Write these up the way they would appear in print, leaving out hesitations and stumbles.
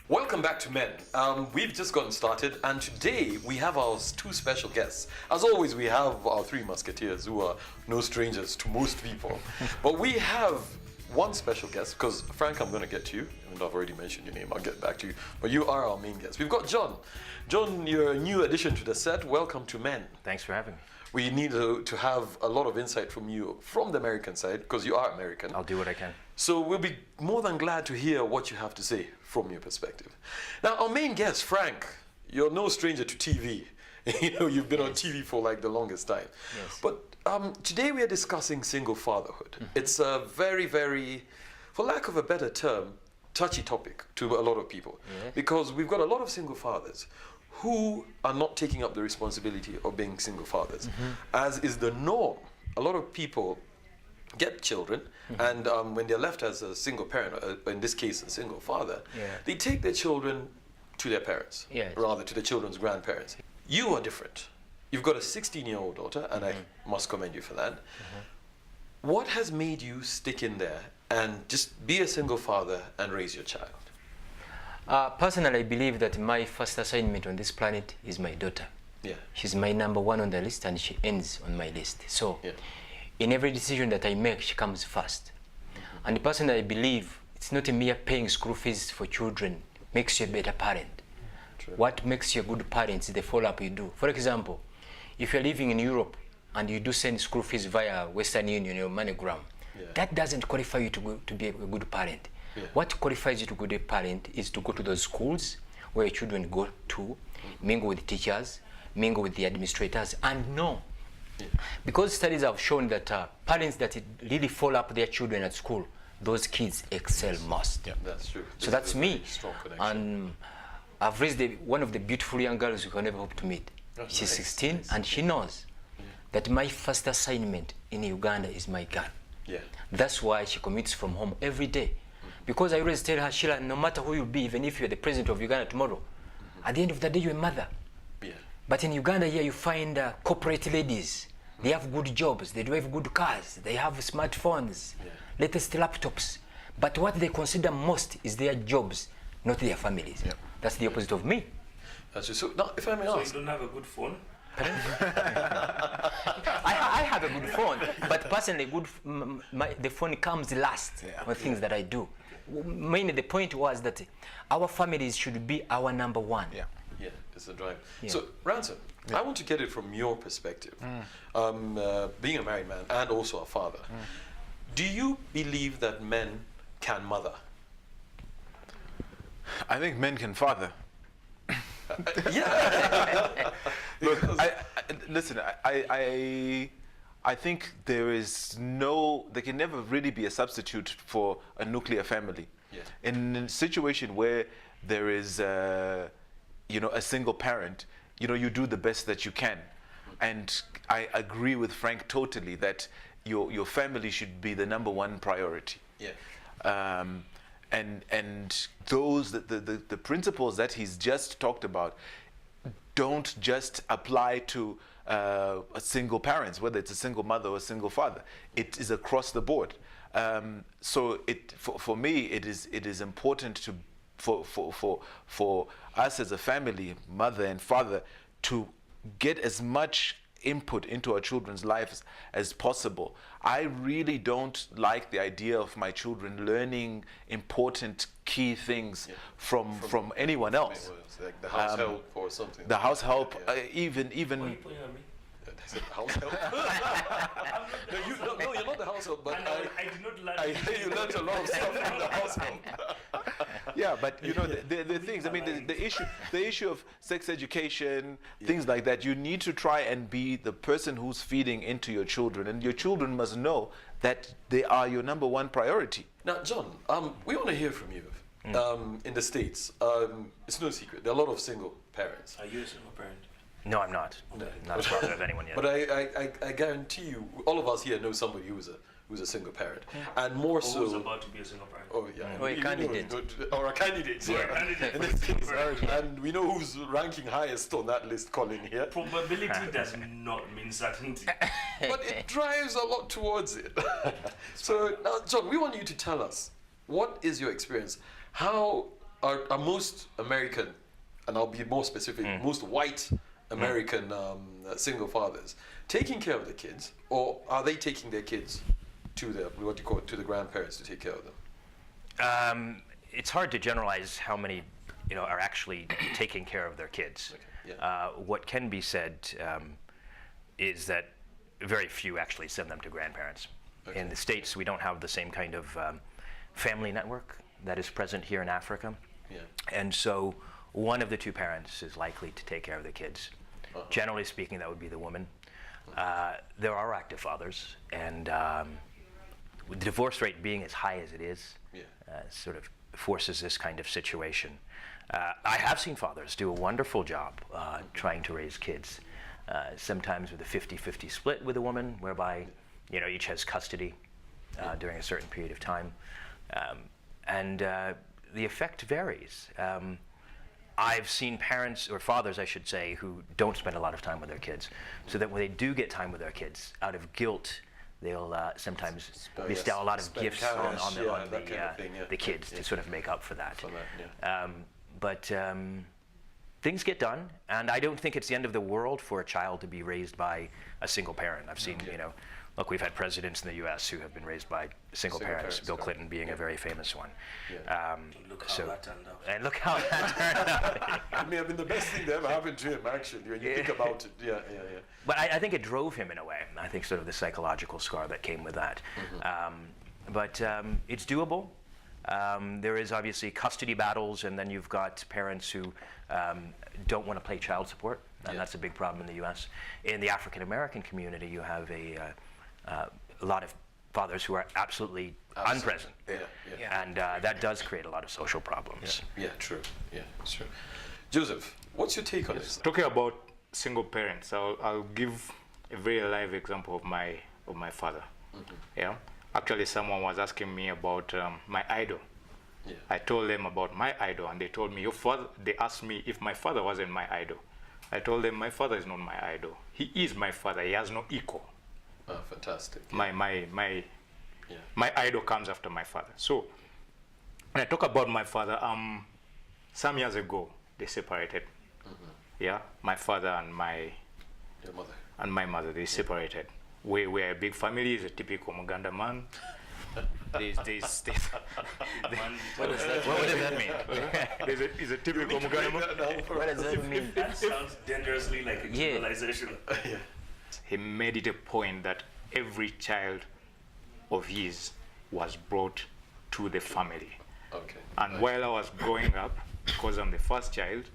Welcome back to Men. We've just gotten started, and today we have our two special guests. As always, we have our three musketeers who are no strangers to most people. But we have one special guest, because Frank, I'm going to get to you. Even though I've already mentioned your name, I'll get back to you. But you are our main guest. We've got John. John, you're a new addition to the set. Welcome to Men. Thanks for having me. We need to have a lot of insight from you from the American side, because you are American. I'll do what I can. So we'll be more than glad to hear what you have to say from your perspective. Now, our main guest, Frank, you're no stranger to TV. You've been on TV for like the longest time. Yes. But today we are discussing single fatherhood. It's a very, very, for lack of a better term, touchy topic to a lot of people. Yes. Because we've got a lot of single fathers who are not taking up the responsibility of being single fathers, as is the norm. A lot of people get children, and when they're left as a single parent, in this case a single father, they take their children to their parents, rather to the children's grandparents. You are different. You've got a 16-year-old daughter, and I must commend you for that. What has made you stick in there and just be a single father and raise your child? Personally, I believe that my first assignment on this planet is my daughter. Yeah. She's my number one on the list, and she ends on my list. So in every decision that I make, she comes first. And personally, I believe it's not a mere paying school fees for children makes you a better parent. True. What makes you a good parent is the follow-up you do. For example, if you're living in Europe and you do send school fees via Western Union or MoneyGram, that doesn't qualify you to be a good parent. What qualifies you to be a good parent is to go to those schools where your children go to, mingle with teachers, mingle with the administrators, and know. Because studies have shown that parents that really follow up their children at school, those kids excel most. Yeah, that's true. So that's me. And I've raised one of the beautiful young girls you can never hope to meet. She's 16, and she knows that my first assignment in Uganda is my girl. That's why she commutes from home every day. Because I always tell her, Sheila, no matter who you'll be, even if you're the president of Uganda tomorrow, at the end of the day, you're a mother. But in Uganda here, you find corporate ladies. They have good jobs, they drive good cars, they have smartphones, latest laptops. But what they consider most is their jobs, not their families. That's the opposite of me. That's just, so now, if I may ask. So you don't have a good phone? I have a good phone, but personally, the phone comes last on things that I do. Mainly the point was that our families should be our number one. Yeah, it's a drive. So, Ransom, I want to get it from your perspective. Being a married man and also a father, do you believe that men can mother? I think men can father. Look, listen, I think there can never really be a substitute for a nuclear family. In a situation where there is a single parent, you do the best that you can. And I agree with Frank totally that your family should be the number one priority. And those the principles that he's just talked about don't just apply to a single parents, whether it's a single mother or a single father. It is across the board. So for me, it is important for us as a family, mother and father, to get as much input into our children's lives as possible. I really don't like the idea of my children learning important key things from anyone else. Like the house help or something. The house help, even. Why are you pointing at me? I said house help. No, you're not the house help, but I did not learn. I hear you learned a lot of stuff from the house help. Yeah, but the things. I mean, the issue of sex education, things like that. You need to try and be the person who's feeding into your children, and your children must know that they are your number one priority. Now, John, we want to hear from you. In the States, it's no secret, there are a lot of single parents. Are you a single parent? No, I'm not. Not a father of anyone yet. But I guarantee you, all of us here know somebody who's a single parent, and more so. Who's about to be a single parent? Oh yeah, Or a candidate. Or a candidate. Or a candidate. In this case, and we know who's ranking highest on that list, Colin here. Probability does not mean certainty. But it drives a lot towards it. So now, John, we want you to tell us, what is your experience? How are most American, and I'll be more specific, most white American single fathers taking care of the kids, or are they taking their kids to the to the grandparents to take care of them? It's hard to generalize how many are actually taking care of their kids. Okay. Yeah. What can be said is that very few actually send them to grandparents. Okay. In the States, we don't have the same kind of family network that is present here in Africa. Yeah. And so one of the two parents is likely to take care of the kids. Generally speaking, that would be the woman. There are active fathers, and with the divorce rate being as high as it is, sort of forces this kind of situation. I have seen fathers do a wonderful job trying to raise kids, sometimes with a 50-50 split with a woman, whereby each has custody during a certain period of time. And the effect varies. I've seen parents, or fathers I should say, who don't spend a lot of time with their kids, so that when they do get time with their kids, out of guilt, they'll sometimes bestow a lot of gifts on the kids to sort of make up for that. But things get done, and I don't think it's the end of the world for a child to be raised by a single parent. I've seen, look, we've had presidents in the U.S. who have been raised by single parents, Bill Clinton being a very famous one. Look how that turned out. And look how that turned out. I mean, the best thing that ever happened to him, actually, when you think about it. But I think it drove him in a way. I think sort of the psychological scar that came with that. But it's doable. There is obviously custody battles, and then you've got parents who don't want to pay child support, and that's a big problem in the U.S. In the African American community, you have a lot of fathers who are absolutely unpresent, and that does create a lot of social problems. True. Yeah, it's true. Joseph, what's your take on this? Talking about single parents, I'll give a very live example of my father. Actually, someone was asking me about my idol. I told them about my idol, and they told me, your father. They asked me if my father wasn't my idol. I told them my father is not my idol. He is my father. He has no equal. Oh, fantastic. My idol comes after my father. So when I talk about my father, some years ago they separated. My father and my mother, they separated. We're a big family. He's a typical Muganda man. What does that mean? He's a typical Muganda man. What does that mean? That sounds dangerously like a generalization. He made it a point that every child of his was brought to the family. And while I was growing up, because I'm the first child,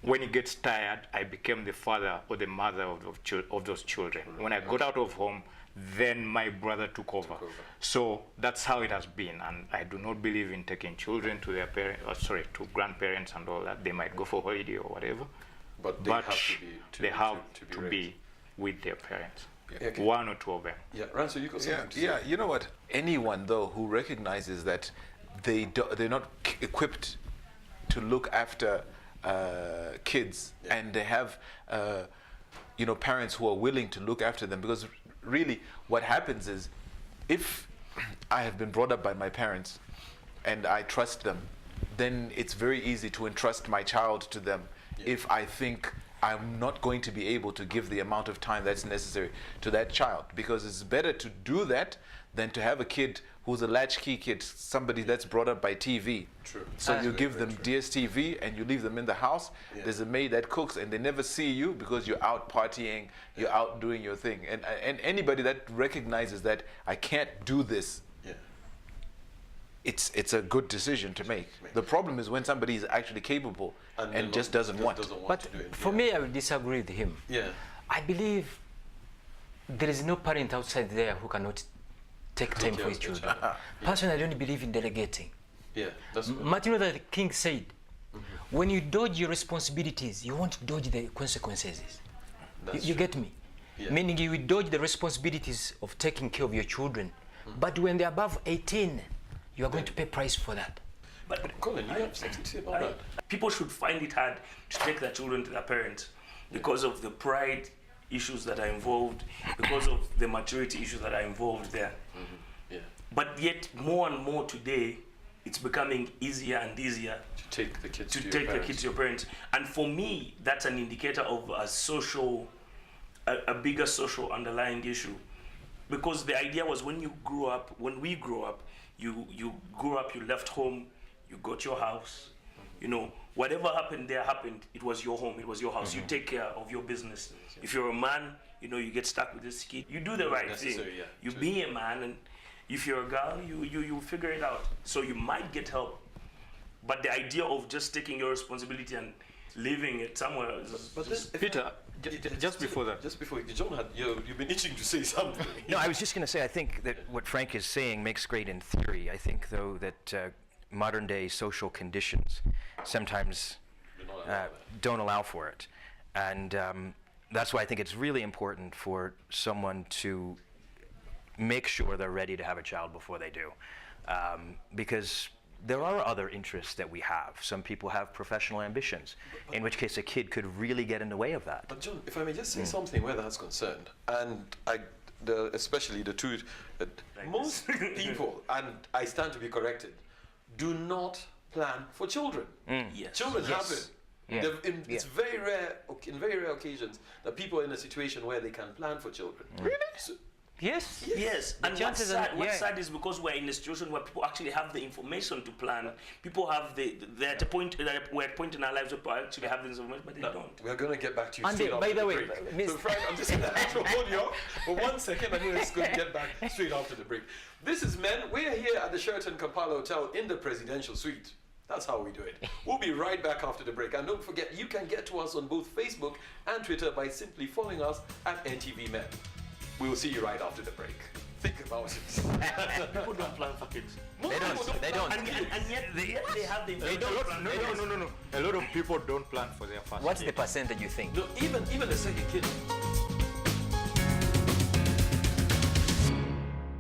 when he gets tired, I became the father or the mother of those children. When I got out of home, then my brother took over. So that's how it has been. And I do not believe in taking children to their to grandparents and all that. They might go for holiday or whatever. But they have to be with their parents. One or two of them. Ranso, you got something to say? You know what? Anyone though who recognizes that they're not equipped to look after kids, and they have parents who are willing to look after them, because really what happens is, if I have been brought up by my parents and I trust them, then it's very easy to entrust my child to them if I think I'm not going to be able to give the amount of time that's necessary to that child, because it's better to do that than to have a kid who's a latchkey kid, somebody that's brought up by TV. True. So you give them DSTV and you leave them in the house. There's a maid that cooks, and they never see you because you're out partying, you're out doing your thing. And anybody that recognizes that I can't do this, it's a good decision to make. The problem is when somebody is actually capable and just doesn't want. But for me, I will disagree with him. I believe there is no parent outside there who cannot take time for his children. Personally, I don't believe in delegating. Martin Luther King said, when you dodge your responsibilities, you won't dodge the consequences. You get me? Meaning you will dodge the responsibilities of taking care of your children. But when they're above 18, you are going to pay price for that. But Colin, you have something to say about that? People should find it hard to take their children to their parents because of the pride issues that are involved, because of the maturity issues that are involved there. But yet, more and more today, it's becoming easier and easier to take the kids to your parents. And for me, that's an indicator of a bigger social underlying issue. Because the idea was when we grew up, you grew up, you left home, you got your house, you know, whatever happened there happened, it was your home, it was your house. You take care of your business. If you're a man, you know, you get stuck with this kid, you do the right thing. Yeah, you be a man, and if you're a girl, you figure it out. So you might get help. But the idea of just taking your responsibility and leaving it somewhere is Peter, just before John you've been itching to say something. No, I was just going to say, I think that what Frank is saying makes great in theory. I think, though, that modern day social conditions sometimes don't allow for it. And that's why I think it's really important for someone to make sure they're ready to have a child before they do. Because there are other interests that we have. Some people have professional ambitions, in which case a kid could really get in the way of that. But John, if I may just say something where that's concerned, and especially the two, most people, and I stand to be corrected, do not plan for children. Yes. Children happen. Yeah. It's very rare, in very rare occasions, that people are in a situation where they can plan for children. Really? So, Yes. And what's sad is because we're in a situation where people actually have the information to plan. People have we're at a point in our lives where people actually have this information, but they don't. We're going to get back to you Andy, straight by after the way, break. So Frank, I'm just going to have to hold you off for 1 second, and we're just going to get back straight after the break. This is Men. We're here at the Sheraton Kampala Hotel in the presidential suite. That's how we do it. We'll be right back after the break. And don't forget, you can get to us on both Facebook and Twitter by simply following us at NTV Men. We will see you right after the break. Think about it. People don't plan for kids. They don't. And yet they have the information. No. A lot of people don't plan for their first What's kid. the percentage you think? No, even the second kid.